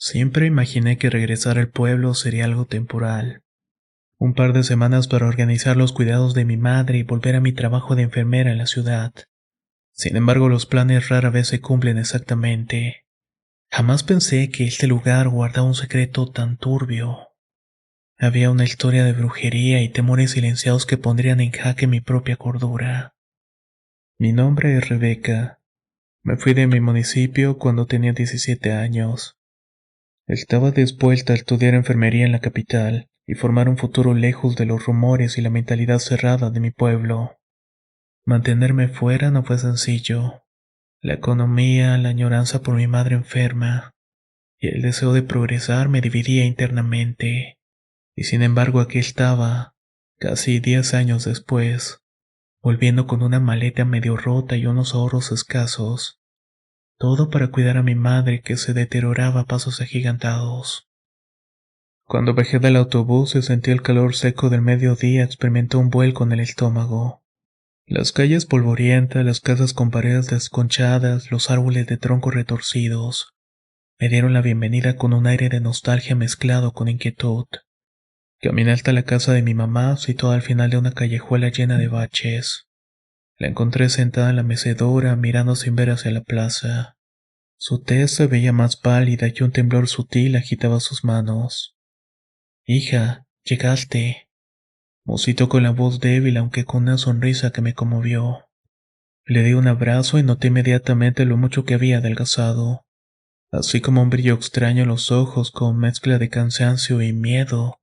Siempre imaginé que regresar al pueblo sería algo temporal. Un par de semanas para organizar los cuidados de mi madre y volver a mi trabajo de enfermera en la ciudad. Sin embargo, los planes rara vez se cumplen exactamente. Jamás pensé que este lugar guardaba un secreto tan turbio. Había una historia de brujería y temores silenciados que pondrían en jaque mi propia cordura. Mi nombre es Rebeca. Me fui de mi municipio cuando tenía 17 años. Estaba dispuesta a estudiar enfermería en la capital y formar un futuro lejos de los rumores y la mentalidad cerrada de mi pueblo. Mantenerme fuera no fue sencillo. La economía, la añoranza por mi madre enferma y el deseo de progresar me dividía internamente. Y sin embargo aquí estaba, casi 10 años después, volviendo con una maleta medio rota y unos ahorros escasos. Todo para cuidar a mi madre que se deterioraba a pasos agigantados. Cuando bajé del autobús y sentí el calor seco del mediodía, experimenté un vuelco en el estómago. Las calles polvorientas, las casas con paredes desconchadas, los árboles de troncos retorcidos, me dieron la bienvenida con un aire de nostalgia mezclado con inquietud. Caminé hasta la casa de mi mamá, situada al final de una callejuela llena de baches. La encontré sentada en la mecedora, mirando sin ver hacia la plaza. Su tez se veía más pálida y un temblor sutil agitaba sus manos. «Hija, llegaste», musitó con la voz débil aunque con una sonrisa que me conmovió. Le di un abrazo y noté inmediatamente lo mucho que había adelgazado, así como un brillo extraño en los ojos con mezcla de cansancio y miedo.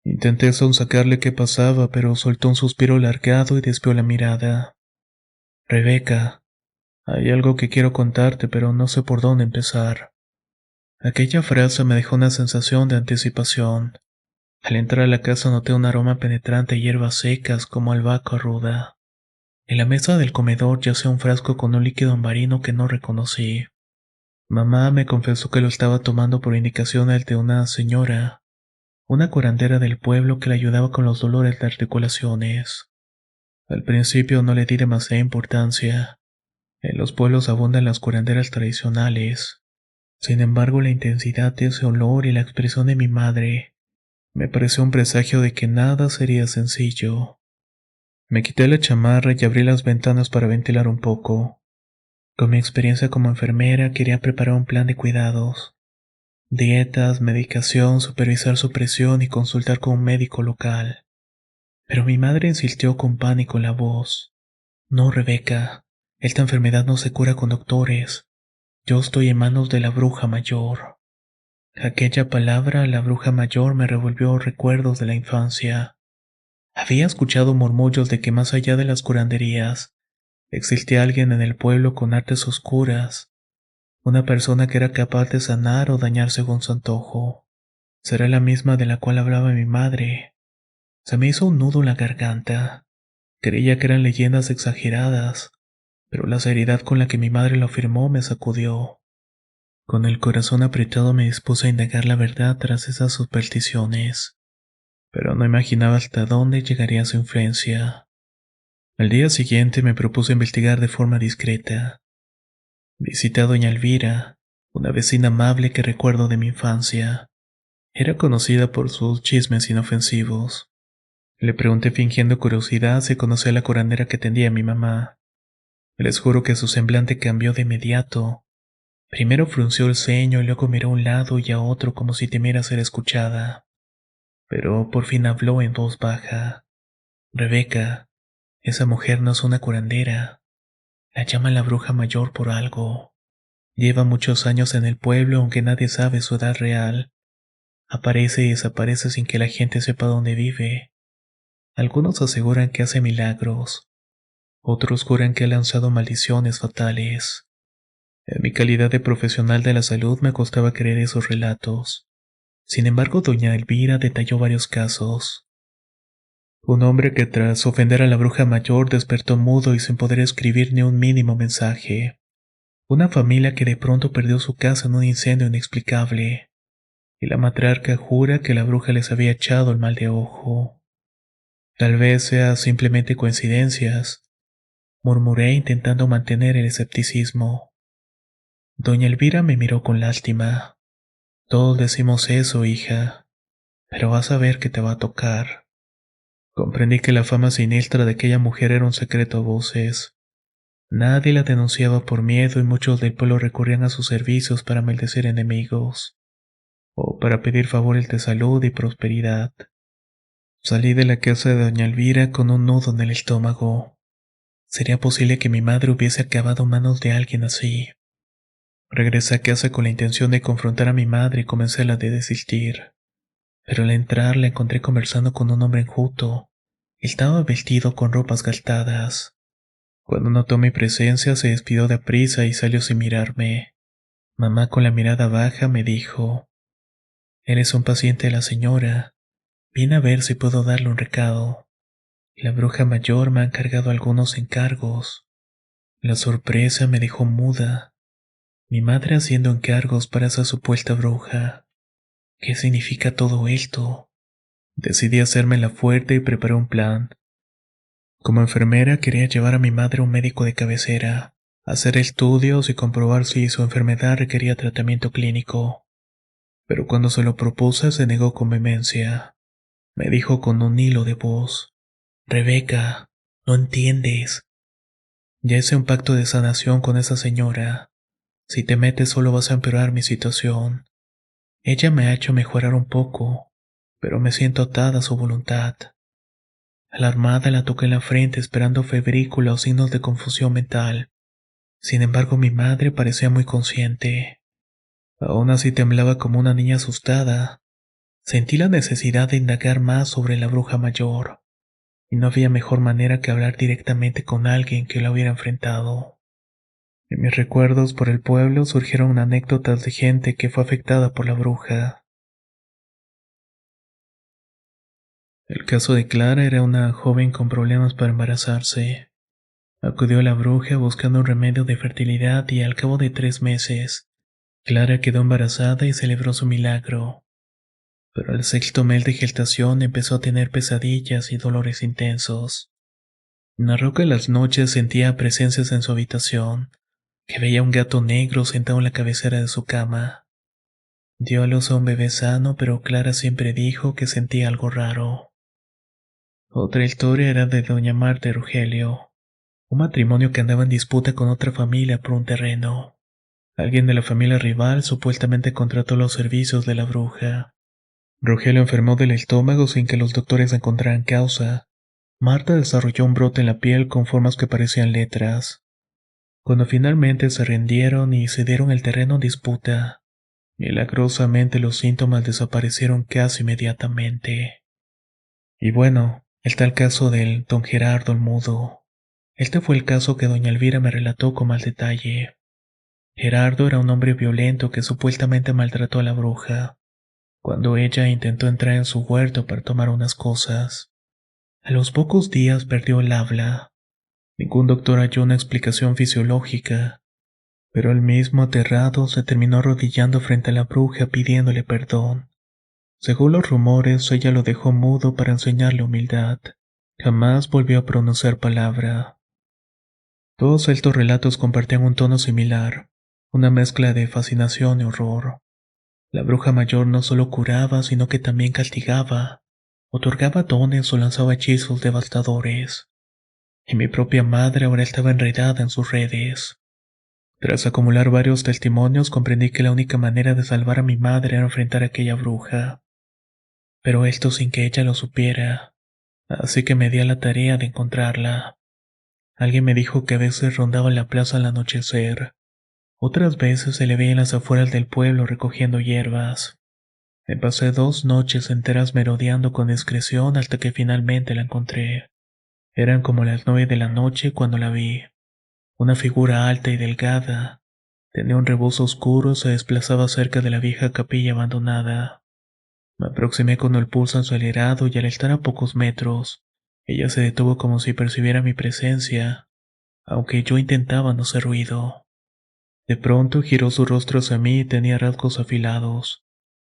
Intenté sonsacarle qué pasaba, pero soltó un suspiro largado y desvió la mirada. «Rebeca, hay algo que quiero contarte, pero no sé por dónde empezar». Aquella frase me dejó una sensación de anticipación. Al entrar a la casa noté un aroma penetrante de hierbas secas como albahaca ruda. En la mesa del comedor yacía un frasco con un líquido ambarino que no reconocí. Mamá me confesó que lo estaba tomando por indicaciones de una señora, una curandera del pueblo que le ayudaba con los dolores de articulaciones. Al principio no le di demasiada importancia. En los pueblos abundan las curanderas tradicionales. Sin embargo, la intensidad de ese olor y la expresión de mi madre me pareció un presagio de que nada sería sencillo. Me quité la chamarra y abrí las ventanas para ventilar un poco. Con mi experiencia como enfermera quería preparar un plan de cuidados. Dietas, medicación, supervisar su presión y consultar con un médico local. Pero mi madre insistió con pánico en la voz. «No, Rebeca, esta enfermedad no se cura con doctores. Yo estoy en manos de la bruja mayor». Aquella palabra, la bruja mayor, me revolvió recuerdos de la infancia. Había escuchado murmullos de que más allá de las curanderías, existía alguien en el pueblo con artes oscuras, una persona que era capaz de sanar o dañar según su antojo. ¿Será la misma de la cual hablaba mi madre? Se me hizo un nudo en la garganta. Creía que eran leyendas exageradas, pero la seriedad con la que mi madre lo afirmó me sacudió. Con el corazón apretado me dispuse a indagar la verdad tras esas supersticiones, pero no imaginaba hasta dónde llegaría su influencia. Al día siguiente me propuse investigar de forma discreta. Visité a doña Elvira, una vecina amable que recuerdo de mi infancia. Era conocida por sus chismes inofensivos. Le pregunté fingiendo curiosidad si conocía a la curandera que atendía a mi mamá. Les juro que su semblante cambió de inmediato. Primero frunció el ceño y luego miró a un lado y a otro como si temiera ser escuchada. Pero por fin habló en voz baja. «Rebeca, esa mujer no es una curandera. La llaman la bruja mayor por algo. Lleva muchos años en el pueblo aunque nadie sabe su edad real. Aparece y desaparece sin que la gente sepa dónde vive. Algunos aseguran que hace milagros. Otros juran que ha lanzado maldiciones fatales. En mi calidad de profesional de la salud me costaba creer esos relatos. Sin embargo, doña Elvira detalló varios casos. Un hombre que tras ofender a la bruja mayor despertó mudo y sin poder escribir ni un mínimo mensaje. Una familia que de pronto perdió su casa en un incendio inexplicable. Y la matriarca jura que la bruja les había echado el mal de ojo. Tal vez sea simplemente coincidencias, murmuré intentando mantener el escepticismo. Doña Elvira me miró con lástima. Todos decimos eso, hija, pero vas a ver que te va a tocar. Comprendí que la fama siniestra de aquella mujer era un secreto a voces. Nadie la denunciaba por miedo y muchos del pueblo recurrían a sus servicios para maldecir enemigos o para pedir favores de salud y prosperidad. Salí de la casa de doña Elvira con un nudo en el estómago. ¿Sería posible que mi madre hubiese acabado en manos de alguien así? Regresé a casa con la intención de confrontar a mi madre y comencé la de desistir. Pero al entrar la encontré conversando con un hombre enjuto. Estaba vestido con ropas gastadas. Cuando notó mi presencia se despidió de prisa y salió sin mirarme. Mamá con la mirada baja me dijo: «Eres un paciente de la señora. Vine a ver si puedo darle un recado. La bruja mayor me ha encargado algunos encargos». La sorpresa me dejó muda. Mi madre haciendo encargos para esa supuesta bruja. ¿Qué significa todo esto? Decidí hacerme la fuerte y preparé un plan. Como enfermera quería llevar a mi madre a un médico de cabecera, hacer estudios y comprobar si su enfermedad requería tratamiento clínico. Pero cuando se lo propuse se negó con vehemencia. Me dijo con un hilo de voz: «Rebeca, no entiendes. Ya hice un pacto de sanación con esa señora. Si te metes solo vas a empeorar mi situación. Ella me ha hecho mejorar un poco, pero me siento atada a su voluntad». Alarmada la toqué en la frente esperando febrícula o signos de confusión mental. Sin embargo, mi madre parecía muy consciente. Aún así temblaba como una niña asustada. Sentí la necesidad de indagar más sobre la bruja mayor, y no había mejor manera que hablar directamente con alguien que la hubiera enfrentado. En mis recuerdos por el pueblo surgieron anécdotas de gente que fue afectada por la bruja. El caso de Clara era una joven con problemas para embarazarse. Acudió a la bruja buscando un remedio de fertilidad y al cabo de 3 meses, Clara quedó embarazada y celebró su milagro. Pero al sexto mes de gestación empezó a tener pesadillas y dolores intensos. Narró que en las noches sentía presencias en su habitación, que veía un gato negro sentado en la cabecera de su cama. Dio a luz a un bebé sano, pero Clara siempre dijo que sentía algo raro. Otra historia era de doña Marta y Rogelio, un matrimonio que andaba en disputa con otra familia por un terreno. Alguien de la familia rival supuestamente contrató los servicios de la bruja. Rogelio enfermó del estómago sin que los doctores encontraran causa. Marta desarrolló un brote en la piel con formas que parecían letras. Cuando finalmente se rindieron y cedieron el terreno en disputa, milagrosamente los síntomas desaparecieron casi inmediatamente. Y bueno, está el caso del don Gerardo el Mudo. Este fue el caso que doña Elvira me relató con más detalle. Gerardo era un hombre violento que supuestamente maltrató a la bruja, cuando ella intentó entrar en su huerto para tomar unas cosas. A los pocos días perdió el habla. Ningún doctor halló una explicación fisiológica, pero él mismo aterrado se terminó arrodillando frente a la bruja pidiéndole perdón. Según los rumores, ella lo dejó mudo para enseñarle humildad. Jamás volvió a pronunciar palabra. Todos estos relatos compartían un tono similar, una mezcla de fascinación y horror. La bruja mayor no solo curaba, sino que también castigaba, otorgaba dones o lanzaba hechizos devastadores. Y mi propia madre ahora estaba enredada en sus redes. Tras acumular varios testimonios, comprendí que la única manera de salvar a mi madre era enfrentar a aquella bruja. Pero esto sin que ella lo supiera, así que me di a la tarea de encontrarla. Alguien me dijo que a veces rondaba la plaza al anochecer. Otras veces se le veía en las afueras del pueblo recogiendo hierbas. Me pasé 2 noches enteras merodeando con discreción hasta que finalmente la encontré. Eran como las 9 de la noche cuando la vi. Una figura alta y delgada. Tenía un rebozo oscuro, se desplazaba cerca de la vieja capilla abandonada. Me aproximé con el pulso acelerado y al estar a pocos metros, ella se detuvo como si percibiera mi presencia, aunque yo intentaba no hacer ruido. De pronto giró su rostro hacia mí y tenía rasgos afilados,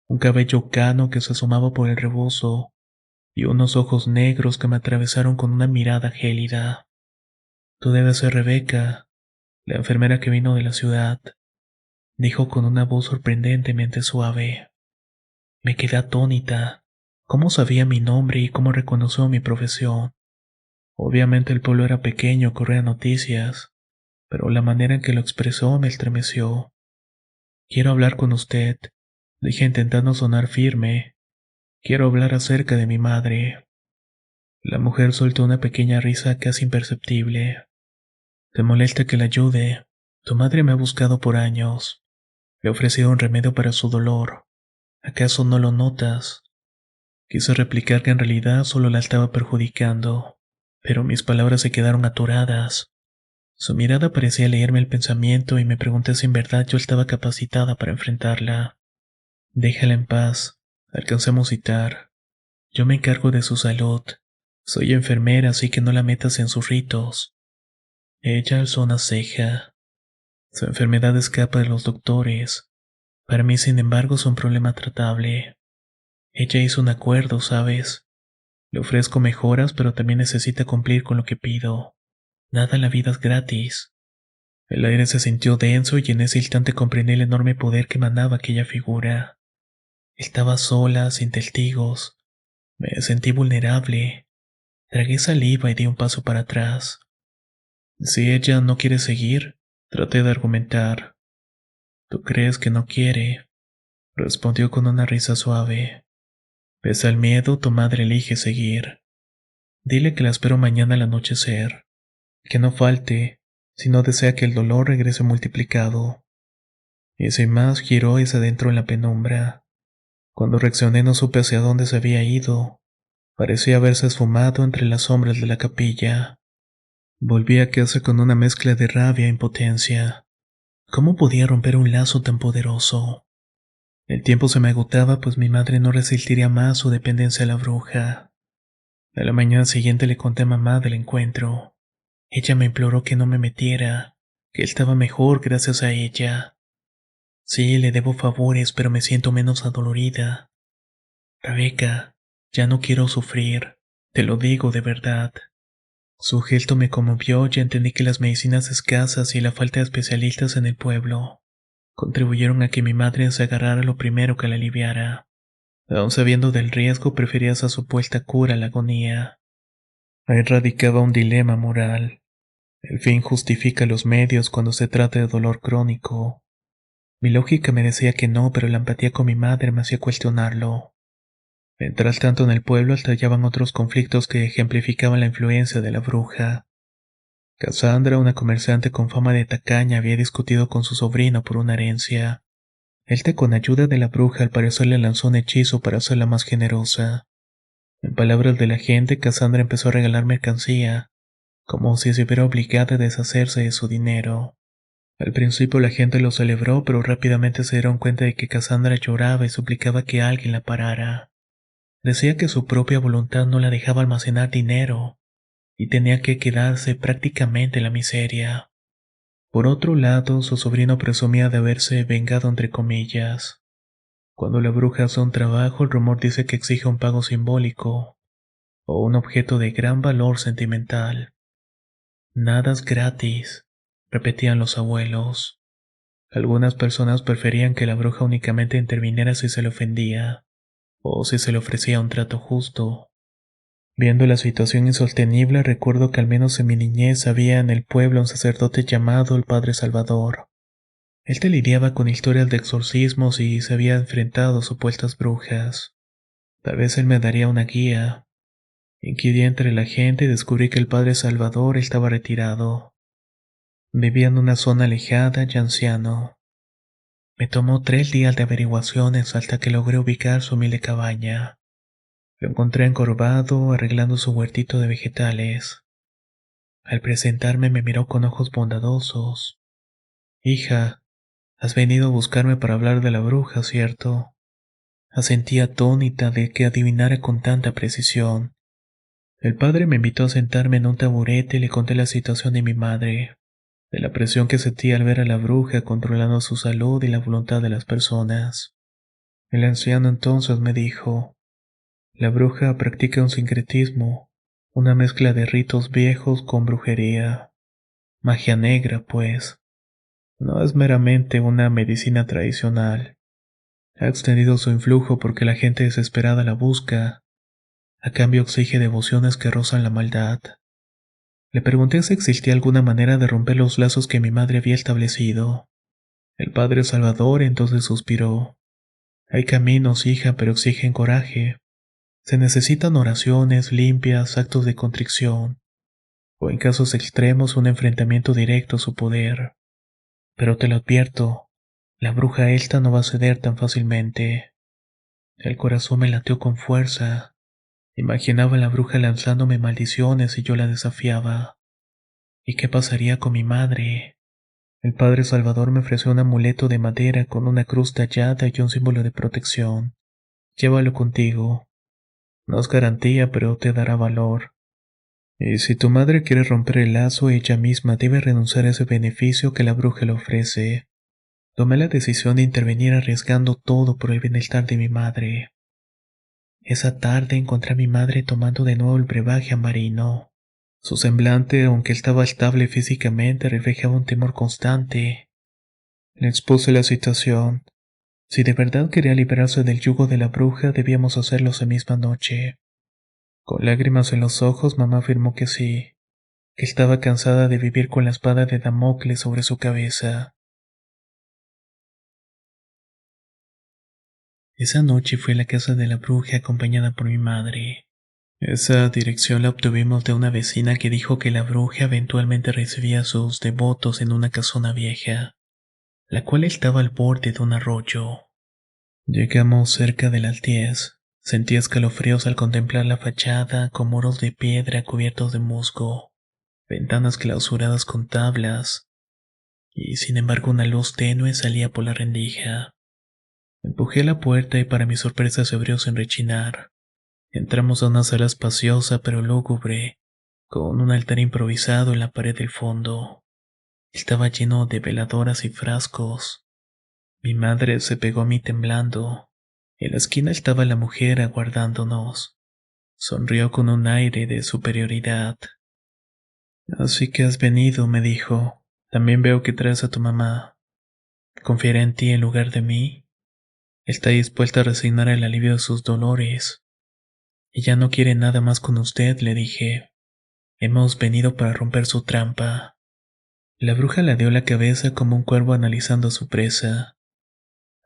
un cabello cano que se asomaba por el rebozo y unos ojos negros que me atravesaron con una mirada gélida. «Tú debes ser Rebeca, la enfermera que vino de la ciudad», dijo con una voz sorprendentemente suave. Me quedé atónita. ¿Cómo sabía mi nombre y cómo reconoció mi profesión? Obviamente el pueblo era pequeño, corría noticias, pero la manera en que lo expresó me estremeció. Quiero hablar con usted, dije intentando sonar firme. Quiero hablar acerca de mi madre. La mujer soltó una pequeña risa casi imperceptible. ¿Te molesta que la ayude? Tu madre me ha buscado por años. Le he ofrecido un remedio para su dolor. ¿Acaso no lo notas? Quise replicar que en realidad solo la estaba perjudicando, pero mis palabras se quedaron atoradas. Su mirada parecía leerme el pensamiento y me pregunté si en verdad yo estaba capacitada para enfrentarla. Déjala en paz, alcancé a musitar. Yo me encargo de su salud. Soy enfermera, así que no la metas en sus ritos. Ella alzó una ceja. Su enfermedad escapa de los doctores. Para mí, sin embargo, es un problema tratable. Ella hizo un acuerdo, ¿sabes? Le ofrezco mejoras, pero también necesita cumplir con lo que pido. Nada en la vida es gratis. El aire se sintió denso y en ese instante comprendí el enorme poder que emanaba aquella figura. Estaba sola, sin testigos. Me sentí vulnerable. Tragué saliva y di un paso para atrás. Si ella no quiere seguir, traté de argumentar. ¿Tú crees que no quiere? Respondió con una risa suave. Pese al miedo, tu madre elige seguir. Dile que la espero mañana al anochecer. Que no falte, si no desea que el dolor regrese multiplicado. Y sin más giró y se adentró en la penumbra. Cuando reaccioné no supe hacia dónde se había ido. Parecía haberse esfumado entre las sombras de la capilla. Volví a casa con una mezcla de rabia e impotencia. ¿Cómo podía romper un lazo tan poderoso? El tiempo se me agotaba, pues mi madre no resistiría más su dependencia a la bruja. A la mañana siguiente le conté a mamá del encuentro. Ella me imploró que no me metiera, que estaba mejor gracias a ella. Sí, le debo favores, pero me siento menos adolorida. Rebeca, ya no quiero sufrir, te lo digo de verdad. Su gesto me conmovió y entendí que las medicinas escasas y la falta de especialistas en el pueblo contribuyeron a que mi madre se agarrara a lo primero que la aliviara. Aun sabiendo del riesgo, prefería esa supuesta cura a la agonía. Ahí radicaba un dilema moral. El fin justifica los medios cuando se trata de dolor crónico. Mi lógica me decía que no, pero la empatía con mi madre me hacía cuestionarlo. Mientras tanto, en el pueblo estallaban otros conflictos que ejemplificaban la influencia de la bruja. Cassandra, una comerciante con fama de tacaña, había discutido con su sobrino por una herencia. Éste, con ayuda de la bruja, al parecer le lanzó un hechizo para hacerla más generosa. En palabras de la gente, Cassandra empezó a regalar mercancía, como si se hubiera obligado a deshacerse de su dinero. Al principio la gente lo celebró, pero rápidamente se dieron cuenta de que Cassandra lloraba y suplicaba que alguien la parara. Decía que su propia voluntad no la dejaba almacenar dinero, y tenía que quedarse prácticamente en la miseria. Por otro lado, su sobrino presumía de haberse vengado entre comillas. Cuando la bruja hace un trabajo, el rumor dice que exige un pago simbólico, o un objeto de gran valor sentimental. Nada es gratis, repetían los abuelos. Algunas personas preferían que la bruja únicamente interviniera si se le ofendía, o si se le ofrecía un trato justo. Viendo la situación insostenible, recuerdo que al menos en mi niñez había en el pueblo un sacerdote llamado el Padre Salvador. Él te lidiaba con historias de exorcismos y se había enfrentado a supuestas brujas. Tal vez él me daría una guía. Inquirí entre la gente y descubrí que el Padre Salvador estaba retirado. Vivía en una zona alejada y anciano. Me tomó 3 días de averiguaciones hasta que logré ubicar su humilde cabaña. Lo encontré encorvado, arreglando su huertito de vegetales. Al presentarme me miró con ojos bondadosos. Hija, has venido a buscarme para hablar de la bruja, ¿cierto? Asentí atónita de que adivinara con tanta precisión. El padre me invitó a sentarme en un taburete y le conté la situación de mi madre, de la presión que sentía al ver a la bruja controlando su salud y la voluntad de las personas. El anciano entonces me dijo: la bruja practica un sincretismo, una mezcla de ritos viejos con brujería. Magia negra, pues. No es meramente una medicina tradicional. Ha extendido su influjo porque la gente desesperada la busca. A cambio exige devociones que rozan la maldad. Le pregunté si existía alguna manera de romper los lazos que mi madre había establecido. El padre Salvador entonces suspiró. Hay caminos, hija, pero exigen coraje. Se necesitan oraciones limpias, actos de contrición, o en casos extremos un enfrentamiento directo a su poder. Pero te lo advierto, la bruja esta no va a ceder tan fácilmente. El corazón me latió con fuerza. Imaginaba a la bruja lanzándome maldiciones y yo la desafiaba. ¿Y qué pasaría con mi madre? El padre Salvador me ofreció un amuleto de madera con una cruz tallada y un símbolo de protección. Llévalo contigo. No es garantía, pero te dará valor. Y si tu madre quiere romper el lazo, ella misma debe renunciar a ese beneficio que la bruja le ofrece. Tomé la decisión de intervenir arriesgando todo por el bienestar de mi madre. Esa tarde encontré a mi madre tomando de nuevo el brebaje amarino. Su semblante, aunque estaba estable físicamente, reflejaba un temor constante. Le expuse la situación. Si de verdad quería librarse del yugo de la bruja, debíamos hacerlo esa misma noche. Con lágrimas en los ojos, mamá afirmó que sí, que estaba cansada de vivir con la espada de Damocles sobre su cabeza. Esa noche fui a la casa de la bruja acompañada por mi madre. Esa dirección la obtuvimos de una vecina que dijo que la bruja eventualmente recibía a sus devotos en una casona vieja, la cual estaba al borde de un arroyo. Llegamos cerca de las 10. Sentí escalofríos al contemplar la fachada con muros de piedra cubiertos de musgo, ventanas clausuradas con tablas, y sin embargo una luz tenue salía por la rendija. Empujé la puerta y para mi sorpresa se abrió sin rechinar. Entramos a una sala espaciosa pero lúgubre, con un altar improvisado en la pared del fondo. Estaba lleno de veladoras y frascos. Mi madre se pegó a mí temblando. En la esquina estaba la mujer aguardándonos. Sonrió con un aire de superioridad. Así que has venido, me dijo. También veo que traes a tu mamá. ¿Confiará en ti en lugar de mí? Está dispuesta a resignar el alivio de sus dolores. Ella no quiere nada más con usted, le dije. Hemos venido para romper su trampa. La bruja ladeó la cabeza como un cuervo analizando a su presa.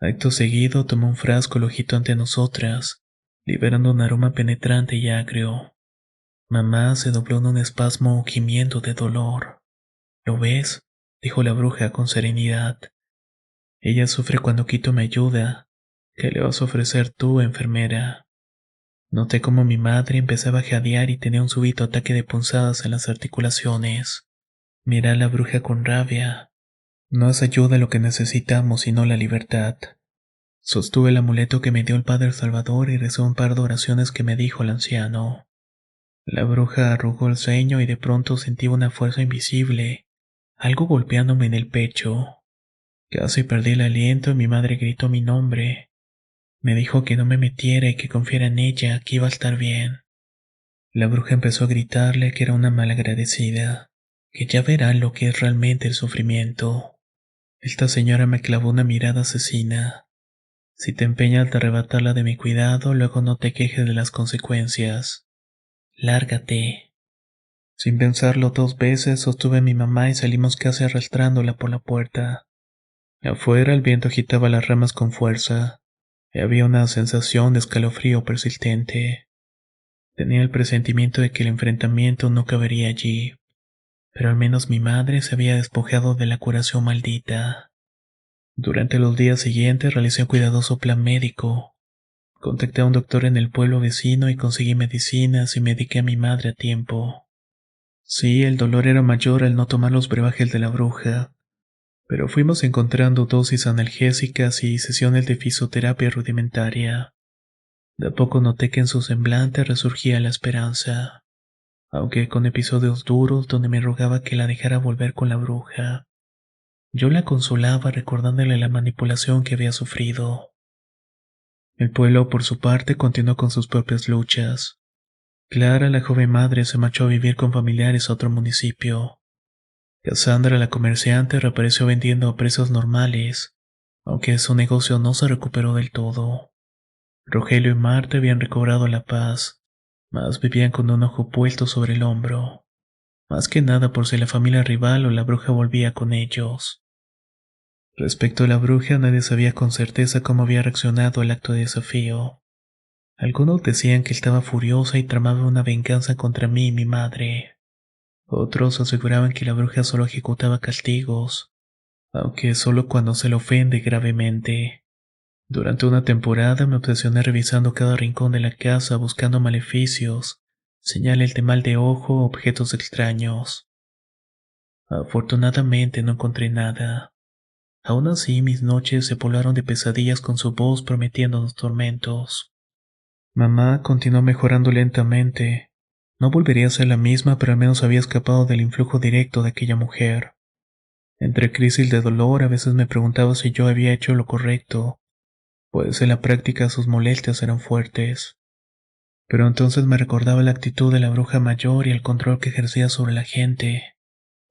Acto seguido tomó un frasco lojito ante nosotras, liberando un aroma penetrante y agrio. Mamá se dobló en un espasmo gimiendo de dolor. ¿Lo ves?, dijo la bruja con serenidad. Ella sufre cuando quito mi ayuda. ¿Qué le vas a ofrecer tú, enfermera? Noté como mi madre empezaba a jadear y tenía un súbito ataque de punzadas en las articulaciones. Miré a la bruja con rabia. No es ayuda lo que necesitamos, sino la libertad. Sostuve el amuleto que me dio el padre Salvador y rezó un par de oraciones que me dijo el anciano. La bruja arrugó el ceño y de pronto sentí una fuerza invisible, algo golpeándome en el pecho. Casi perdí el aliento y mi madre gritó mi nombre. Me dijo que no me metiera y que confiara en ella, que iba a estar bien. La bruja empezó a gritarle que era una malagradecida, que ya verá lo que es realmente el sufrimiento. Esta señora me clavó una mirada asesina. Si te empeñas de arrebatarla de mi cuidado, luego no te quejes de las consecuencias. Lárgate. Sin pensarlo 2 veces, sostuve a mi mamá y salimos casi arrastrándola por la puerta. Afuera el viento agitaba las ramas con fuerza, y había una sensación de escalofrío persistente. Tenía el presentimiento de que el enfrentamiento no cabería allí, pero al menos mi madre se había despojado de la curación maldita. Durante los días siguientes realicé un cuidadoso plan médico. Contacté a un doctor en el pueblo vecino y conseguí medicinas y mediqué a mi madre a tiempo. Sí, el dolor era mayor al no tomar los brebajes de la bruja, pero fuimos encontrando dosis analgésicas y sesiones de fisioterapia rudimentaria. De a poco noté que en su semblante resurgía la esperanza, aunque con episodios duros donde me rogaba que la dejara volver con la bruja. Yo la consolaba recordándole la manipulación que había sufrido. El pueblo, por su parte, continuó con sus propias luchas. Clara, la joven madre, se marchó a vivir con familiares a otro municipio. Cassandra, la comerciante, reapareció vendiendo a precios normales, aunque su negocio no se recuperó del todo. Rogelio y Marta habían recobrado la paz, mas vivían con un ojo puesto sobre el hombro, más que nada por si la familia rival o la bruja volvía con ellos. Respecto a la bruja, nadie sabía con certeza cómo había reaccionado al acto de desafío. Algunos decían que estaba furiosa y tramaba una venganza contra mí y mi madre. Otros aseguraban que la bruja solo ejecutaba castigos, aunque solo cuando se le ofende gravemente. Durante una temporada me obsesioné revisando cada rincón de la casa buscando maleficios, señales de mal de ojo o objetos extraños. Afortunadamente no encontré nada. Aún así, mis noches se poblaron de pesadillas con su voz prometiéndonos tormentos. Mamá continuó mejorando lentamente. No volvería a ser la misma, pero al menos había escapado del influjo directo de aquella mujer. Entre crisis de dolor, a veces me preguntaba si yo había hecho lo correcto, pues en la práctica sus molestias eran fuertes. Pero entonces me recordaba la actitud de la bruja mayor y el control que ejercía sobre la gente.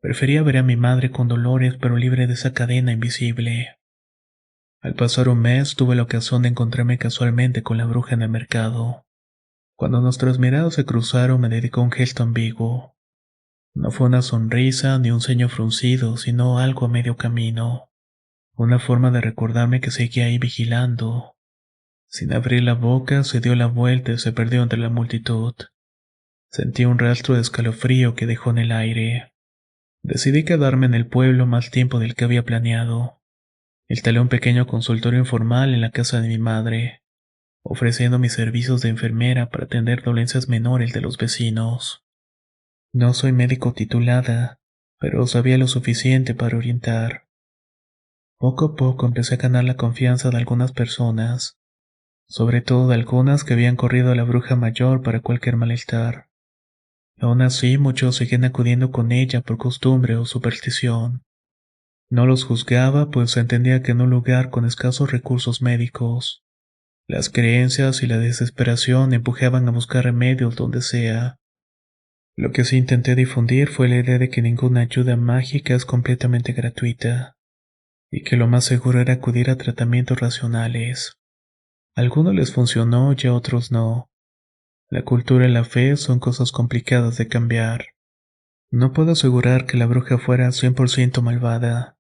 Prefería ver a mi madre con dolores, pero libre de esa cadena invisible. Al pasar un mes, tuve la ocasión de encontrarme casualmente con la bruja en el mercado. Cuando nuestras miradas se cruzaron, me dedicó un gesto ambiguo. No fue una sonrisa ni un ceño fruncido, sino algo a medio camino. Una forma de recordarme que seguía ahí vigilando. Sin abrir la boca, se dio la vuelta y se perdió entre la multitud. Sentí un rastro de escalofrío que dejó en el aire. Decidí quedarme en el pueblo más tiempo del que había planeado. Instalé un pequeño consultorio informal en la casa de mi madre, ofreciendo mis servicios de enfermera para atender dolencias menores de los vecinos. No soy médico titulada, pero sabía lo suficiente para orientar. Poco a poco empecé a ganar la confianza de algunas personas, sobre todo de algunas que habían corrido a la bruja mayor para cualquier malestar. Aún así, muchos seguían acudiendo con ella por costumbre o superstición. No los juzgaba, pues entendía que en un lugar con escasos recursos médicos, las creencias y la desesperación empujaban a buscar remedios donde sea. Lo que sí intenté difundir fue la idea de que ninguna ayuda mágica es completamente gratuita, y que lo más seguro era acudir a tratamientos racionales. A algunos les funcionó y a otros no. La cultura y la fe son cosas complicadas de cambiar. No puedo asegurar que la bruja fuera 100% malvada.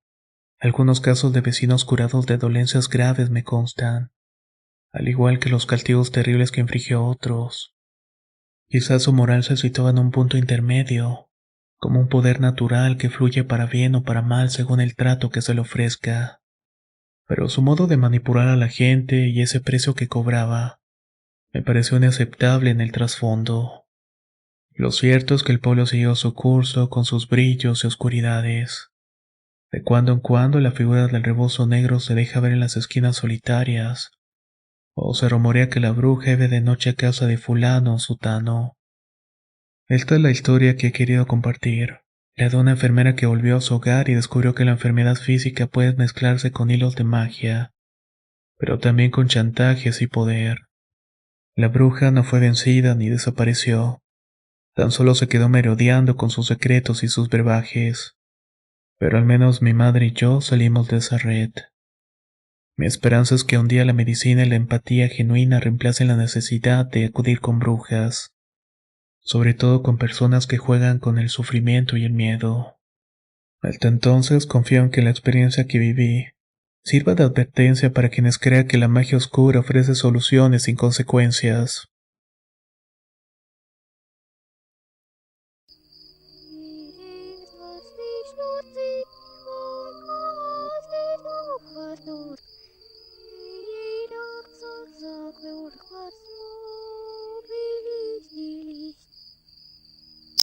Algunos casos de vecinos curados de dolencias graves me constan, al igual que los castigos terribles que infligió a otros. Quizás su moral se situaba en un punto intermedio, como un poder natural que fluye para bien o para mal según el trato que se le ofrezca. Pero su modo de manipular a la gente y ese precio que cobraba, me pareció inaceptable en el trasfondo. Lo cierto es que el pueblo siguió su curso con sus brillos y oscuridades. De cuando en cuando la figura del rebozo negro se deja ver en las esquinas solitarias, o se rumorea que la bruja vive de noche a casa de fulano o sutano. Esta es la historia que he querido compartir, la de una enfermera que volvió a su hogar y descubrió que la enfermedad física puede mezclarse con hilos de magia, pero también con chantajes y poder. La bruja no fue vencida ni desapareció, tan solo se quedó merodeando con sus secretos y sus brebajes, pero al menos mi madre y yo salimos de esa red. Mi esperanza es que un día la medicina y la empatía genuina reemplacen la necesidad de acudir con brujas, sobre todo con personas que juegan con el sufrimiento y el miedo. Hasta entonces confío en que la experiencia que viví sirva de advertencia para quienes crean que la magia oscura ofrece soluciones sin consecuencias.